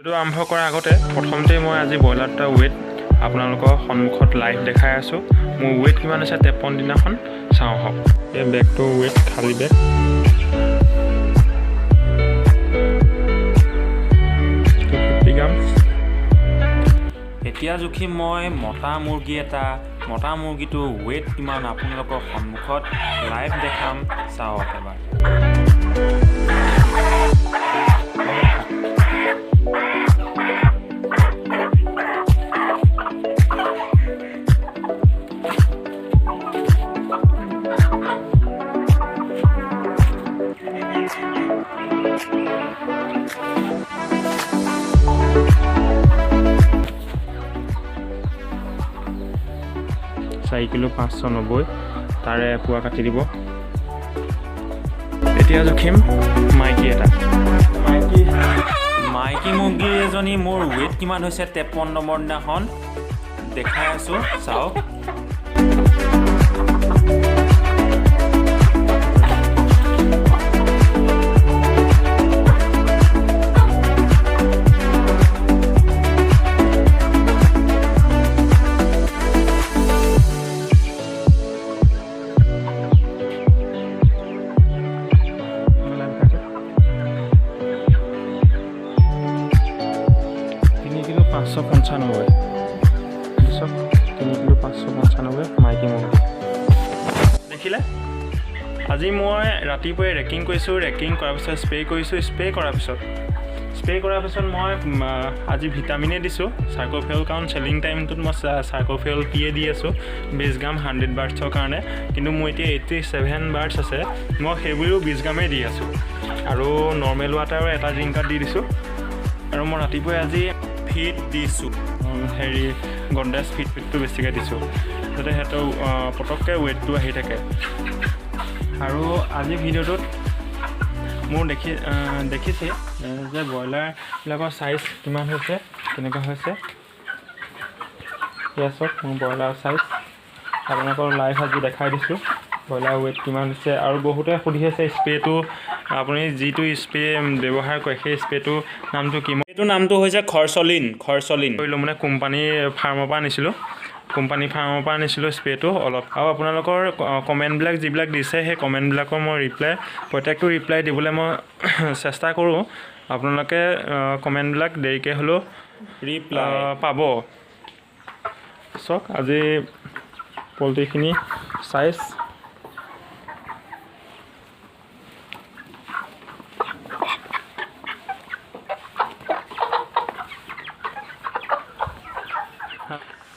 ভিডিওটো আৰম্ভ কৰাৰ আগতে প্ৰথমতে মই আজি ব্ৰইলাৰটা ৱেট আপোনালোকৰ সন্মুখত লাইভ দেখাই আছো। মোৰ ৱেট কিমান আছে 53 দিনাখন চাওঁ হওক। এই বেগটো ৱেট খালি বেগ এতিয়া জুখি মই মতা মুৰ্গীটো ৱেট কিমান আপোনালোকৰ সন্মুখত লাইভ দেখাম চাওক এবাৰ। কিলো 590 তাৰে পুৱা কাটি দিব। এতিয়া জুখিম মাইকী এটা। মাইকী মুৰ্গী এজনী মোৰ ৱেট কিমান হৈছে 53 নম্বৰ দিনাখন দেখাই আছো চাওক। কিলো 595 3 কিলো 595 মাইকী মুৰ্গী দেখিলে। আজি মই ৰাতিপুৱাই ৰেকিং কৰিছোঁ। ৰেকিং কৰাৰ পিছত স্প্ৰে কৰিছোঁ। স্প্ৰে কৰাৰ পিছত মই আজি ভিটামিনে দিছোঁ চাৰ্কোফেল, কাৰণ চেলিং টাইমটোত মই চাৰ্কোফেল পিয়ে দি আছোঁ 20 গ্ৰাম 100 বাৰ্ডছৰ কাৰণে। কিন্তু মোৰ এতিয়া 87 বাৰ্ডছ আছে, মই সেইবোৰো 20 গ্ৰামেই দি আছোঁ। আৰু নৰ্মেল ৱাটাৰো এটা ড্ৰিংকাত দি দিছোঁ। আৰু মই ৰাতিপুৱাই আজি ফিড দিছোঁ, হেৰি গণ্ডাছ ফিডটো বেছিকৈ দিছোঁ যাতে সিহঁতৰ পটককৈ ৱেটটো আহি থাকে। আৰু আজি ভিডিঅ'টোত মোৰ দেখিছে যে ব্ৰইলাৰবিলাকৰ চাইজ কিমান হৈছে, কেনেকুৱা হৈছে। এয়া চাওক মোৰ ব্ৰইলাৰ চাইজ আপোনালোকৰ লাইভ আজি দেখাই দিছোঁ ব্ৰইলাৰ ৱেট কিমান হৈছে। আৰু বহুতে সুধি আছে স্প্ৰেটো আপুনি যিটো স্প্ৰে ব্যৱহাৰ কৰে সেই স্প্ৰেটো নামটো কি। এইটো নামটো হৈছে খৰচলিন কৰিলোঁ, মানে কোম্পানী ফাৰ্মৰ পৰা আনিছিলোঁ স্প্ৰেটো অলপ। আৰু আপোনালোকৰ কমেণ্টবিলাক যিবিলাক দিছে সেই কমেণ্টবিলাকৰ মই প্ৰত্যেকটো ৰিপ্লাই দিবলৈ মই চেষ্টা কৰোঁ। আপোনালোকে কমেণ্টবিলাক দেৰিকৈ হ'লেও ৰিপ্লাই পাব। চাওক আজি পল্ট্ৰিখিনি চাইজ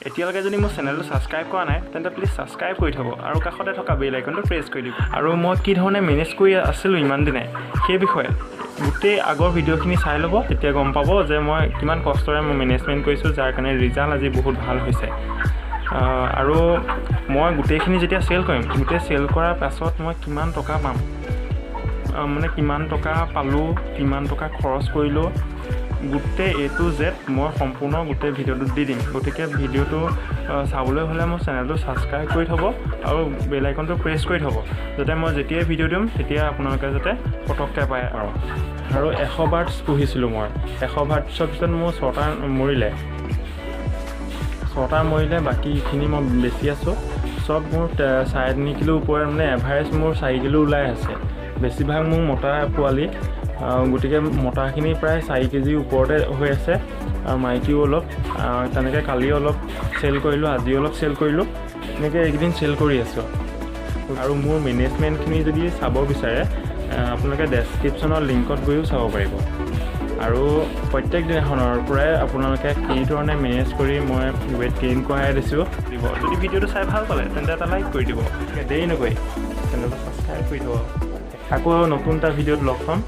এতিয়ালৈকে যদি মোৰ চেনেলটো ছাবস্ক্ৰাইব কৰা নাই তেন্তে প্লিজ ছাবস্ক্ৰাইব কৰি থ'ব আৰু কাষতে থকা বেল আইকনটো প্ৰেছ কৰি দিব। আৰু মই কি ধৰণে মেনেজ কৰি আছিলোঁ ইমান দিনে সেই বিষয়ে গোটেই আগৰ ভিডিঅ'খিনি চাই ল'ব, তেতিয়া গম পাব যে মই কিমান কষ্টৰে মই মেনেজমেণ্ট কৰিছোঁ, যাৰ কাৰণে ৰিজাল্ট আজি বহুত ভাল হৈছে। আৰু মই গোটেইখিনি যেতিয়া চেল কৰিম, চেল কৰাৰ পাছত মই কিমান টকা পাম, মানে কিমান টকা পালোঁ, কিমান টকা খৰচ কৰিলোঁ, গোটেই A to Z মই সম্পূৰ্ণ গোটেই ভিডিঅ'টোত দি দিম। গতিকে ভিডিঅ'টো চাবলৈ হ'লে মোৰ চেনেলটো ছাবস্ক্ৰাইব কৰি থ'ব আৰু বেল আইকনটো প্ৰেছ কৰি থ'ব, যাতে মই যেতিয়াই ভিডিঅ' দিম তেতিয়া আপোনালোকে যাতে পটককৈ পায়। আৰু 100 বাৰ্ডছ পুহিছিলোঁ মই। 100 বাৰ্ডছৰ পিছত মোৰ 6টা মৰিলে, বাকীখিনি মই বেছি আছোঁ। চব মোৰ 3.5 কিলো ওপৰত, মানে এভাৰেজ মোৰ 4 কিলো ওলাই আছে। বেছিভাগ মোৰ মতা পোৱালি, গতিকে মতাখিনি প্ৰায় 4 কেজি ওপৰতে হৈ আছে। আৰু মাইকীও অলপ তেনেকৈ কালি অলপ চেল কৰিলোঁ, আজি অলপ চেল কৰিলোঁ, এনেকৈ এইকেইদিন চেল কৰি আছোঁ। আৰু মোৰ মেনেজমেণ্টখিনি যদি চাব বিচাৰে আপোনালোকে ডেছক্ৰিপশ্যনৰ লিংকত গৈও চাব পাৰিব। আৰু প্ৰত্যেক দিনাখনৰ পৰাই আপোনালোকে কি ধৰণে মেনেজ কৰি মই ৱেট গেইন কৰাই দিছোঁ দিব। যদি ভিডিঅ'টো চাই ভাল পালে তেন্তে এটা লাইক কৰি দিব, দেৰি নকৰি চেনেলটো ছাবস্ক্ৰাইব কৰি দিব। আকৌ নতুন এটা ভিডিঅ'ত লগ পাম।